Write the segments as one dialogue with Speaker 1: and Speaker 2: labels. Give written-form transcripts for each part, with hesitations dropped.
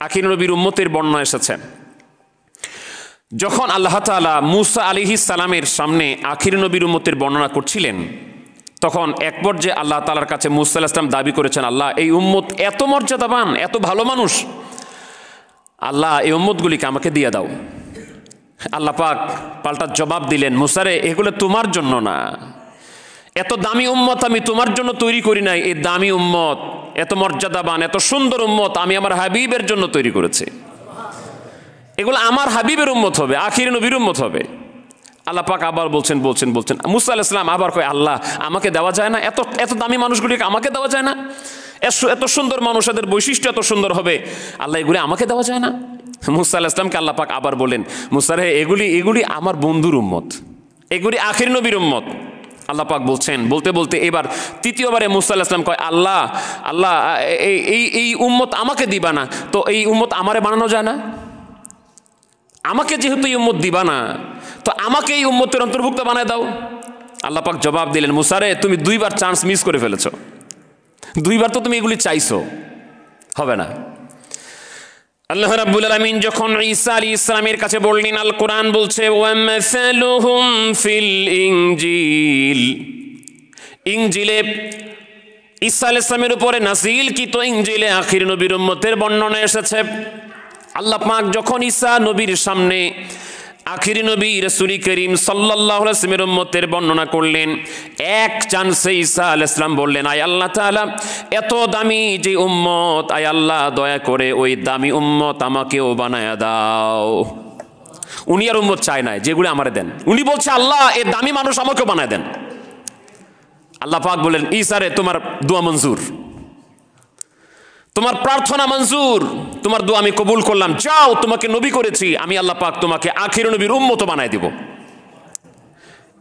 Speaker 1: আখির নবীর উম্মতের বর্ণনা এসেছে, যখন আল্লাহ তাআলা মূসা আলাইহিস সালামের সামনে আখির নবীর উম্মতের বর্ণনা করছিলেন, তখন এক পর্যায়ে আল্লাহ তাআলার কাছে মূসা আলাইহিস সালাম দাবি করেছেন, আল্লাহ এই উম্মত এত মর্যাদাবান, এত ভালো মানুষ, আল্লাহ এই উম্মতগুলিকে আমাকে দিয়ে দাও। আল্লাহ পাক পাল্টা জবাব দিলেন, মূসা রে, এগুলো তোমার জন্য না, এত দামি উম্মত আমি তোমার জন্য তৈরি করি নাই। এই দামি উম্মত, এত মর্যাদাবান, এত সুন্দর উম্মত আমি আমার হাবিবের জন্য তৈরি করেছি। এগুলো আমার হাবিবের উম্মত হবে, আখির নবীর উম্মত হবে। আল্লাহ পাক আবার বলছেন মূসা আলাইহিস সালাম আবার কয়, আল্লাহ আমাকে দেওয়া যায় না? এত দামি মানুষগুলিকে আমাকে দেওয়া যায় না? এত সুন্দর মানুষ, এদের বৈশিষ্ট্য এত সুন্দর হবে, আল্লাহ এগুলি আমাকে দেওয়া যায় না? মূসা আলাইহিস সালামকে আল্লাহ পাক আবার বলেন, মূসা রে, এগুলি আমার বন্ধুর উম্মত, এগুলি আখির নবীর উম্মত। আল্লাহ পাক বলছেন, বলতে এবার তৃতীয়বারে মূসা আলাইহিস সালাম কয়, আল্লাহ এই উম্মত আমাকে দিবা না, তো এই উম্মত আমারে বানানো যায় না? আমাকে যেহেতু এই উম্মত দিবা না, তো আমাকে এই উম্মতের অন্তর্ভুক্ত বানায় দাও। আল্লাহ পাক জবাব দিলেন, মূসা রে, তুমি দুইবার চান্স মিস করে ফেলেছ, দুইবার তো তুমি এগুলি চাইছো, হবে না। আল্লাহ রাব্বুল আলামিন যখন ঈসা আলাইহিস সালামের কাছে বললেন, আল কোরআন বলছে, ওয়া মাসালুহুম ফিল ইনজিল, ইনজিলে ঈসা আলাইহিস সালামের উপরে নাযিলকৃত ইনজিলে আখির নবীর উম্মতের বর্ণনা এসেছে। আল্লাহ পাক যখন ঈসা নবীর সামনে আখির নবী রাসূল করিম সাল্লাল্লাহু আলাইহি ওয়াসাল্লামের উম্মতের বর্ণনা করলেন, এক চান্সে ঈসা আলাইহিস সালাম বললেন, আয় আল্লাহ তাআলা, এত দামি যে উম্মত, আয় আল্লাহ দয়া করে ওই দামি উম্মত আমাকেও বানায়া দাও। উনি আর উম্মত চায় না যেগুলো আমারে দেন, উনি বলছে, আল্লাহ এই দামি মানুষ আমাকেও বানায় দেন। আল্লাহ পাক বললেন, ঈসা রে, তোমার দোয়া মঞ্জুর, তোমার প্রার্থনা মঞ্জুর, তোমার দোয়া আমি কবুল করলাম, যাও, তোমাকে নবী করেছি আমি, আল্লাহ পাক তোমাকে আখির নবীর উম্মত বানায় দিব।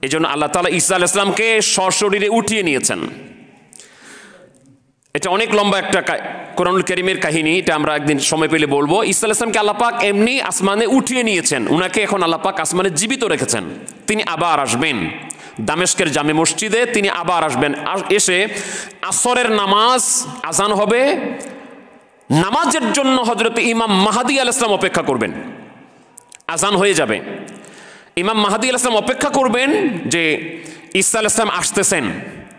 Speaker 1: এই জন্য আল্লাহ তাআলা ঈসা আলাইহিস সালামকে সশরীরে উঠিয়ে নিয়েছেন। এটা অনেক লম্বা একটা কোরআনুল কারীমের কাহিনী, এটা আমরা একদিন সময় পেলে বলবো। ঈসা আলাইহিস সালামকে আল্লাহ পাক এমনি আসমানে উঠিয়ে নিয়েছেন, উনাকে এখন আল্লাহ পাক আসমানে জীবিত রেখেছেন। তিনি আবার আসবেন দামেস্কের জামে মসজিদে, তিনি আবার আসবেন, এসে আসরের নামাজ আজান হবে, নামাজের জন্য হযরত ইমাম মাহদী আলাইহিস সালাম অপেক্ষা করবেন। আজান হয়ে যাবে, ইমাম মাহদী আলাইহিস সালাম অপেক্ষা করবেন যে ঈসা আলাইহিস সালাম আসতেছেন,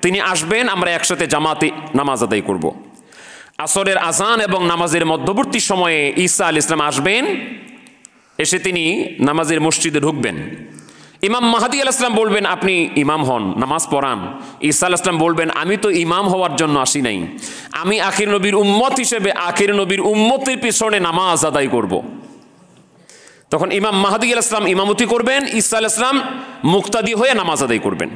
Speaker 1: তিনি আসবেন, আমরা একসাথে জামাতে নামাজ আদায় করব। আসরের আজান এবং নামাজের মধ্যবর্তী সময়ে ঈসা আলাইহিস সালাম আসবেন, এসে তিনি নামাজের মসজিদে ঢুকবেন। ইমাম মাহদী আলাইহিস সালাম বলবেন, আপনি ইমাম হন, নামাজ পড়ান। ঈসা আলাইহিস সালাম বলবেন, আমি তো ইমাম হওয়ার জন্য আসি নাই, আমি আখির নবীর উম্মত হিসেবে আখির নবীর উম্মতের পিছনে নামাজ আদায় করব। তখন ইমাম মাহদী আলাইহিস সালাম ইমামতি করবেন, ঈসা আলাইহিস সালাম মুক্তাদি হয়ে নামাজ আদায় করবেন।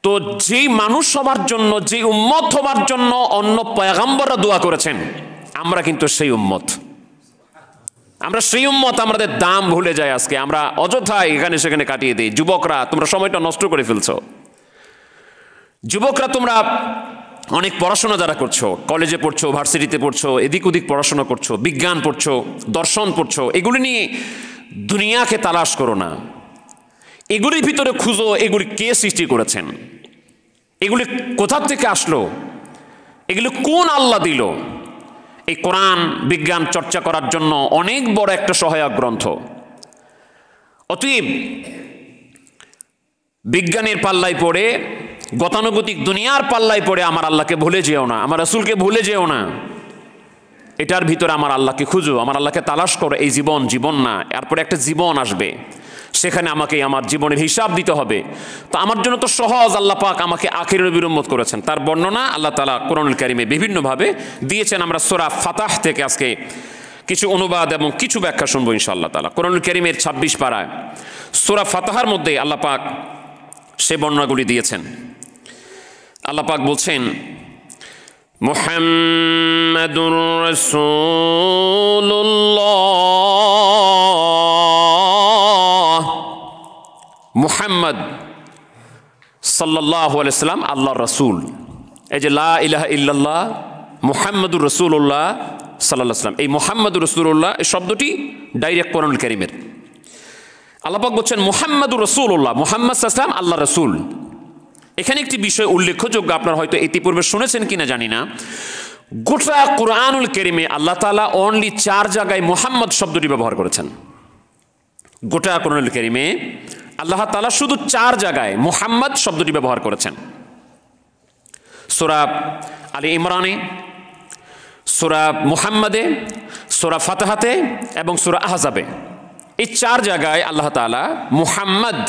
Speaker 1: তো যেই মানুষ হবার জন্য, যে উম্মত হবার জন্য অন্য পয়গম্বররা দোয়া করেছেন, আমরা কিন্তু সেই উম্মত, আমরা সেই উম্মত। আমাদের দাম ভুলে যাই আজকে, আমরা অযথায় এখানে সেখানে কাটিয়ে দিই। যুবকরা, তোমরা সময়টা নষ্ট করে ফেলছো। যুবকরা, তোমরা অনেক পড়াশোনা যারা করছো, কলেজে পড়ছো, ভার্সিটিতে পড়ছো, এদিক ওদিক পড়াশোনা করছো, বিজ্ঞান পড়ছো, দর্শন পড়ছো, এগুলি নিয়ে দুনিয়াকে তালাশ করো না, এগুলির ভিতরে খুঁজো এগুলি কে সৃষ্টি করেছেন, এগুলি কোথা থেকে আসলো, এগুলি কোন আল্লাহ দিল। এই কোরআন বিজ্ঞান চর্চা করার জন্য অনেক বড় একটা সহায়ক গ্রন্থ। অতএব বিজ্ঞানের পাল্লায় পড়ে, গতানুগতিক দুনিয়ার পাল্লায় পড়ে আমার আল্লাহকে ভুলে যেও না, আমার রাসূলকে ভুলে যেও না। এটার ভিতরে আমার আল্লাহকে খুঁজো, আমার আল্লাহকে তালাশ করো। এই জীবন না, এরপরে একটা জীবন আসবে, সেখানে আমাকে আমার জীবনের হিসাব দিতে হবে। তো আমার জন্য তো সহজ, আল্লাহ পাক আমাকে আখির নবীর উম্মত করেছেন, তার বর্ণনা আল্লাহ তাআলা কোরআনুল কারীমে বিভিন্নভাবে দিয়েছেন। আমরা সূরা ফাতাহ থেকে আজকে কিছু অনুবাদ এবং কিছু ব্যাখ্যা শুনবো ইনশাআল্লাহ তাআলা। কোরআনুল কারীমের 26 পারায় সূরা ফাতাহার মধ্যে আল্লাহ পাক সে বর্ণনাগুলি দিয়েছেন। আল্লাহ পাক বলছেন, মুহাম্মাদুর রাসূলুল্লাহ, মুহাম্মদ সাল্লাল্লাহু আলাইহি সাল্লাম আল্লাহর রাসূল। এই যে লা ইলাহা ইল্লাল্লাহ মুহাম্মাদুর রাসূলুল্লাহ সাল্লাল্লাহু আলাইহি সাল্লাম, এই মুহাম্মাদুর রাসূলুল্লাহ এই শব্দটি ডাইরেক্ট কোরআনুল কারীমের। আল্লাহ পাক বলছেন মুহাম্মাদুর রাসূলুল্লাহ, মুহাম্মদ সাল্লাল্লাহু আলাইহি সাল্লাম আল্লাহর রাসূল। এখানে একটি বিষয় উল্লেখযোগ্য, আপনারা হয়তো ইতিপূর্বে শুনেছেন কিনা জানি না। গোটা কুরআনুল কারীমে আল্লাহ তাআলা অনলি 4 জায়গায় মুহাম্মদ শব্দটি ব্যবহার করেছেন। গোটা কুরআনুল কারীমে আল্লাহ তাআলা শুধু 4 জায়গায় মুহাম্মদ শব্দটি ব্যবহার করেছেন। সূরা আলী ইমরানে, সূরা মুহাম্মাদে, সূরা ফাতহাতে এবং সূরা আহজাবে, এই 4 জায়গায় আল্লাহ তাআলা মুহাম্মদ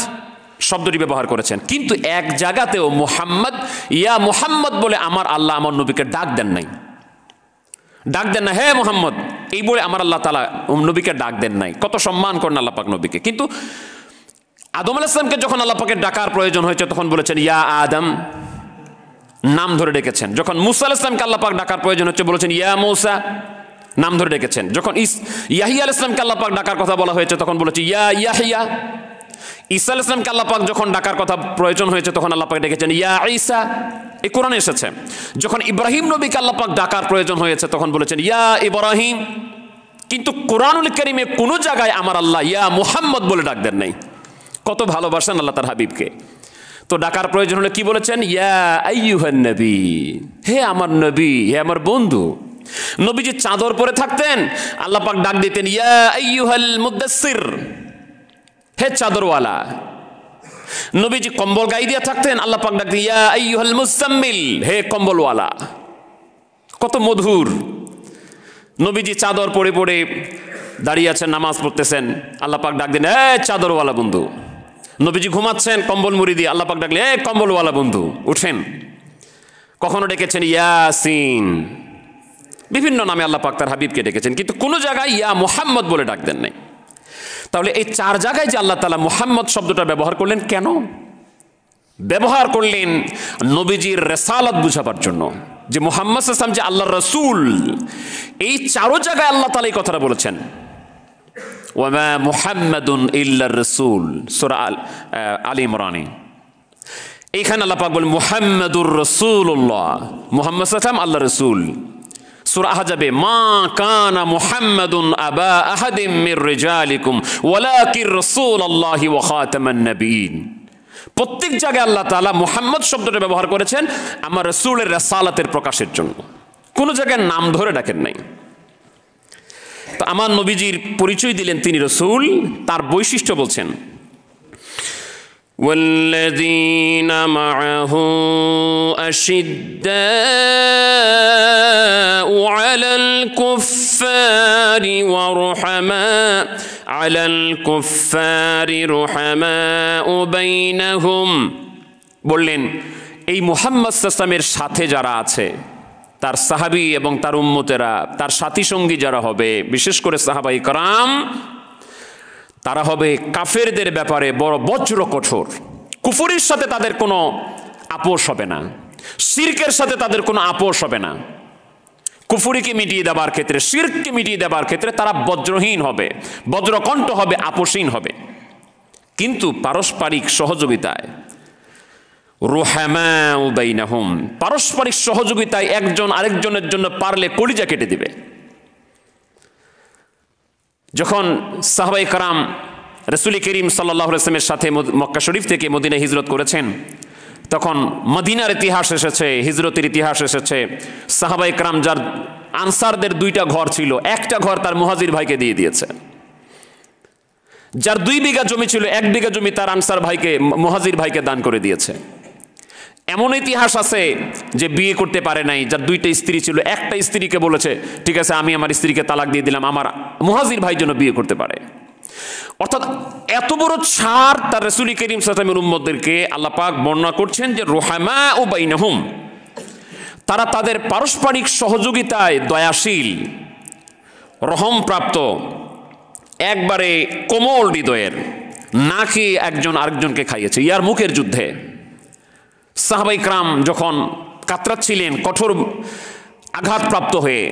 Speaker 1: শব্দটি ব্যবহার করেছেন। কিন্তু এক জায়গাতেও মুহাম্মদ, ইয়া মুহাম্মদ বলে আমার আল্লাহ আমার নবীকে ডাক দেন নাই। ডাক দেন না, হে মুহাম্মদ এই বলে আমার আল্লাহ তাআলা নবীকে ডাক দেন নাই। কত সম্মান করেন আল্লাহ পাক নবীকে। কিন্তু আদম আলাইহিস সালামকে যখন আল্লাহ পাকের ডাকার প্রয়োজন হয়েছে তখন বলেছেন ইয়া আদম, নাম ধরে ডেকেছেন। যখন মুসা আলাইহিস সালামকে আল্লাহ পাক ডাকার প্রয়োজন হচ্ছে বলেছেন ইয়া মূসা, নাম ধরে ডেকেছেন। যখন ইয়াহিয়া আলাইহিস সালামকে আল্লাহ পাক ডাকার কথা বলা হয়েছে তখন বলেছে ইয়া ইয়াহিয়া। ঈসা আলাইহিস সালামকে আল্লাহ পাক যখন ডাকার কথা প্রয়োজন হয়েছে তখন আল্লাহ পাক ডেকেছেন ইয়া ঈসা। এই কোরআনে এসেছে। যখন ইব্রাহিম নবীকে আল্লাহ পাক ডাকার প্রয়োজন হয়েছে তখন বলেছেন ইয়া ইব্রাহিম। কিন্তু কুরআনুল কারীমে কোনো জায়গায় আমার আল্লাহ ইয়া মুহাম্মদ বলে ডাক দেন নাই। কত ভালোবাসেন আল্লাহ তার হাবিবকে। তো ডাকার প্রয়োজন হলে কি বলেছেন ইয়া আইয়ুহান নবী, হে আমার নবী, হে আমার বন্ধু। নবীজি চাদর পরে থাকতেন, আল্লাহ পাক ডাক দিতেন ইয়া আইয়ুহাল মুদাসসির, হে চাদরওয়ালা। নবীজি কম্বল গায়ে দিয়ে থাকতেন, আল্লাহ পাক ডাক দিতেন ইয়া আইয়ুহাল মুজাম্মিল, হে কম্বলওয়ালা। কত মধুর। নবীজি চাদর পরে পরে দাঁড়িয়ে আছেন, নামাজ পড়তেছেন, আল্লাহ পাক ডাক দিন হে চাদরওয়ালা বন্ধু। নবীজি ঘুমাচ্ছেন কম্বল মুড়ি দিয়ে, আল্লাহ পাক ডাকলেন হে কম্বলওয়ালা বন্ধু উঠেন। কখনো ডেকেছেন ইয়াসিন, বিভিন্ন নামে আল্লাহ পাক তার হাবিবকে ডেকেছেন, কিন্তু কোনো জায়গায় ইয়া মুহাম্মদ বলে ডাক দেন নাই। তাহলে এই 4 জায়গায় যে আল্লাহ তাআলা মুহাম্মদ শব্দটা ব্যবহার করলেন, কেন ব্যবহার করলেন? নবীজির রিসালাত বুঝাবার জন্য, যে মুহাম্মদ সাল্লাল্লাহু আলাইহি ওয়াসাল্লাম যে আল্লাহর রাসূল। এই 4 জায়গায় আল্লাহ তাআলা এই কথাটা বলেছেন ওয়ামা মুহাম্মাদুন ইল্লার রাসূল, সূরা আলী ইমরানে। এইখানে আল্লাহ পাক বলেন মুহাম্মাদুর রাসূলুল্লাহ, মুহাম্মদ সাল্লাল্লাহু আলাইহি ওয়াসাল্লাম আল্লাহর রাসূল। সূরা আহজাবে মা কানা মুহাম্মাদুন আবা আহাদিম মির রিজালিকুম ওয়ালাকির রাসূলুল্লাহি ওয়া খাতামান নবিয়্যিন। প্রত্যেক জায়গায় আল্লাহ তাআলা মুহাম্মদ শব্দটা ব্যবহার করেছেন আমার রাসূলের রিসালাতের প্রকাশের জন্য, কোন জায়গায় নাম ধরে ডাকেন নাই। তো আমার নবীজির পরিচয় দিলেন তিনি রাসূল, তার বৈশিষ্ট্য বলছেন والذين معه أشداء على الكفار رحماء بينهم। বললেন এই মুহাম্মদ সাল্লাল্লাহু আলাইহি ওয়াসাল্লামের সাথে যারা আছে, তার সাহাবী এবং তার উম্মতেরা, তার সাথী সঙ্গী যারা হবে, বিশেষ করে সাহাবায়ে কেরাম, তারা হবে কাফেরদের ব্যাপারে বড় বজ্র কঠোর। কুফরির সাথে তাদের কোনো আপোষ হবে না, শিরকের সাথে তাদের কোনো আপোষ হবে না। কুফরিকে মিটিয়ে দেবার ক্ষেত্রে, শিরককে মিটিয়ে দেবার ক্ষেত্রে তারা বজ্রহীন হবে, বজ্রকণ্ঠ হবে, আপোষহীন হবে। কিন্তু পারস্পরিক সহযোগিতায় রুহামাউ বাইনাহুম, পারস্পরিক সহযোগিতায় একজন আরেকজনের জন্য পারলে কলিজা কেটে দিবে। যখন সাহাবায়ে কেরাম রাসূল করিম সাল্লাল্লাহু আলাইহি ওয়াসাল্লামের সাথে মক্কা শরীফ থেকে মদিনায় হিজরত করেছেন, তখন মদিনার ইতিহাস এসেছে, হিজরতের ইতিহাস এসেছে। সাহাবায়ে কেরাম যার আনসারদের 2টা ঘর ছিল, একটা ঘর তার মুহাজির ভাইকে দিয়ে দিয়েছে। যার 2 বিঘা জমি ছিল, 1 বিঘা জমি তার আনসার ভাইকে, মুহাজির ভাইকে দান করে দিয়েছে। এমন ইতিহাস আছে যে বিয়ে করতে পারে নাই, যার 2টা স্ত্রী ছিল, একটা স্ত্রীকে বলেছে ঠিক আছে আমি আমার স্ত্রীকে তালাক দিয়ে দিলাম, আমার মুহাজির ভাই যেন বিয়ে করতে পারে। অর্থাৎ এত বড় ছাড় তার রাসূল করিম সাল্লাল্লাহু আলাইহি ওয়াসাল্লামের উম্মতদেরকে আল্লাহ পাক বর্ণনা করছেন যে রুহামাউ বাইনাহুম, তারা তাদের পারস্পরিক সহযোগিতায় দয়াশীল, রহমপ্রাপ্ত, একবারে কোমল হৃদয়ের, না খেয়ে একজন আরেকজনকে খাইয়েছে। ইয়ার মুখের যুদ্ধে সাহাবায়ে কেরাম যখন কাতরাচ্ছিলেন, কঠোর আঘাতপ্রাপ্ত হয়ে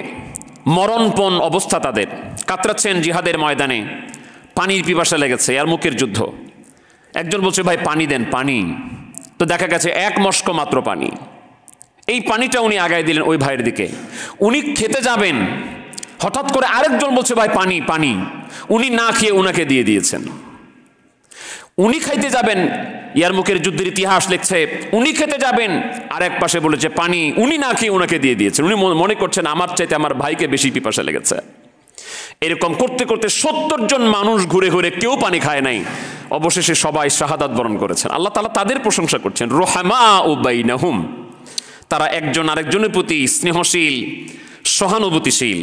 Speaker 1: মরণপণ অবস্থা, তাদের কাতরাচ্ছেন জিহাদের ময়দানে, পানির পিপাসা লেগেছে, আর মুখের যুদ্ধ। একজন বলছে ভাই পানি দেন, পানি। তো দেখা গেছে 1 মস্ক মাত্র পানি। এই পানিটা উনি আগায় দিলেন ওই ভাইয়ের দিকে। উনি খেতে যাবেন, হঠাৎ করে আরেকজন বলছে ভাই পানি, পানি। উনি না খেয়ে উনাকে দিয়ে দিয়েছেন। উনি খাইতে যাবেন, ইয়ারমুকের যুদ্ধের ইতিহাস লিখছে উনি খেতে যাবেন, আর এক পাশে বলেছে পানি উনি না খেয়ে ওনাকে দিয়ে দিয়েছেন। উনি মনে করছেন আমার চাইতে আমার ভাইকে বেশি পিপাসা লেগেছে। এরকম করতে করতে 70 জন মানুষ ঘুরে ঘুরে কেউ পানি খায় নাই, অবশেষে সবাই শাহাদাত বরণ করেছেন। আল্লাহ তাআলা তাদের প্রশংসা করছেন, রুহামাউ বাইনাহুম, তারা একজন আরেকজনের প্রতি স্নেহশীল, সহানুভূতিশীল।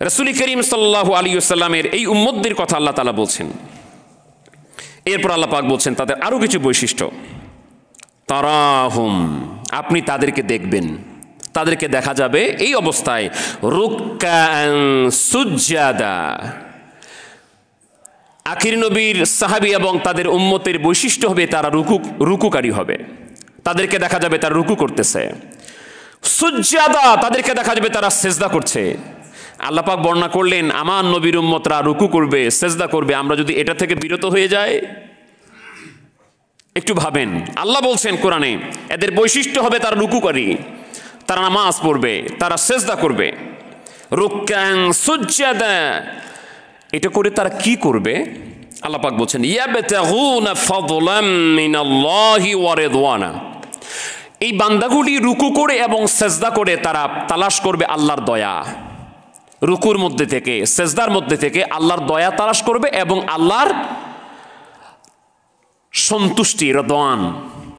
Speaker 1: রাসূল করিম সাল্লাল্লাহু আলাইহি ওয়াসাল্লামের এই উম্মতদের কথা আল্লাহ তাআলা বলছেন। এরপর আল্লাহ পাক বলছেন তাদের আরো কিছু বৈশিষ্ট্য। তারাহুম, আপনি তাদেরকে দেখবেন, তাদেরকে দেখা যাবে এই অবস্থায় রুক্কান সুজ্জাদা। আখির নবীর সাহাবী এবং তাদের উম্মতের বৈশিষ্ট্য হবে তারা রুকুকারী হবে। তাদেরকে দেখা যাবে তারা রুকু করতেছে। সুজ্জাদা, তাদেরকে দেখা যাবে তারা সেজদা করছে। আল্লাহ পাক বর্ণনা করলেন আমার নবীর উম্মতরা রুকু করবে, সেজদা করবে। আমরা যদি এটা থেকে বিরত হয়ে যাই, একটু ভাবেন। আল্লাহ বলছেন কোরআনে এদের বৈশিষ্ট্য হবে তারা রুকুকারী, তারা নামাজ পড়বে, তারা সেজদা করবে। রুক্কান সুজ্জাদা, এটা করে তারা কি করবে? আল্লাহ পাক বলছেন ইয়াবতাগুনা ফাদলাম মিনাল্লাহি ওয়া রিদওয়ানা। এই বান্দাগুলি রুকু করে এবং সেজদা করে তারা তালাশ করবে আল্লাহর দয়া। রুকুর মধ্যে থেকে, সেজদার মধ্যে থেকে আল্লাহর দয়া তালাশ করবে এবং আল্লাহর সন্তুষ্টি, রিদওয়ান।